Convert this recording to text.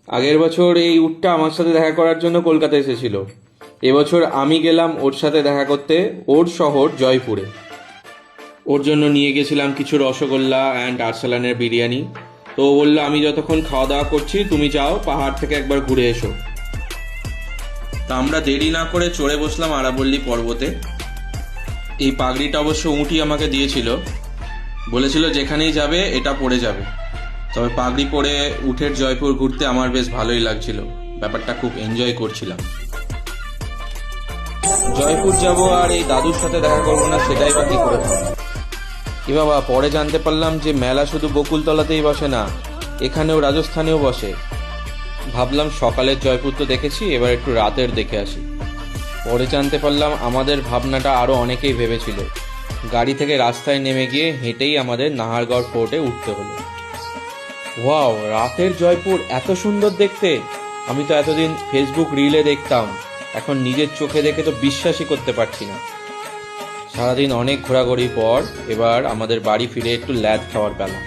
আগের বছর এই উটটা আমার সাথে দেখা করার জন্য কলকাতা এসেছিল। এবছর আমি গেলাম ওর সাথে দেখা করতে ওর শহর জয়পুরে। ওর জন্য নিয়ে গেছিলাম কিছু রসগোল্লা অ্যান্ড আরসালানের বিরিয়ানি। তো ও বললো আমি যতক্ষণ খাওয়া দাওয়া করছি তুমি যাও পাহাড় থেকে একবার ঘুরে এসো। তা আমরা দেরি না করে চড়ে বসলাম আরাবল্লী পর্বতে। এই পাগড়িটা অবশ্য উঁটি আমাকে দিয়েছিল, বলেছিল যেখানেই যাবে এটা পরে যাবে। তবে পাগড়ি পরে উঠের জয়পুর ঘুরতে আমার বেশ ভালোই লাগছিল, ব্যাপারটা খুব এনজয় করছিলাম। জয়পুর যাব আর এই দাদুর সাথে দেখা করবো না সেটাই বা কি করে হয়? এ বাবা, পরে জানতে পারলাম যে মেলা শুধু বকুলতলাতেই বসে না, এখানেও রাজস্থানেও বসে। ভাবলাম সকালের জয়পুর তো দেখেছি, এবার একটু রাতের দেখে আসি। পরে জানতে পারলাম আমাদের ভাবনাটা আরো অনেকেই ভেবেছিল। গাড়ি থেকে রাস্তায় নেমে গিয়ে হেঁটেই আমাদের নাহারগড় ফোর্টে উঠতে হলো। ওয়াও, রাতের জয়পুর এত সুন্দর দেখতে! আমি তো এতদিন ফেসবুক রিলে দেখতাম, এখন নিজের চোখে দেখে তো বিশ্বাসই করতে পারছি না। সারাদিন অনেক ঘোরাঘুরির পর এবার আমাদের বাড়ি ফিরে একটু ল্যাদ খাওয়ার বেলা।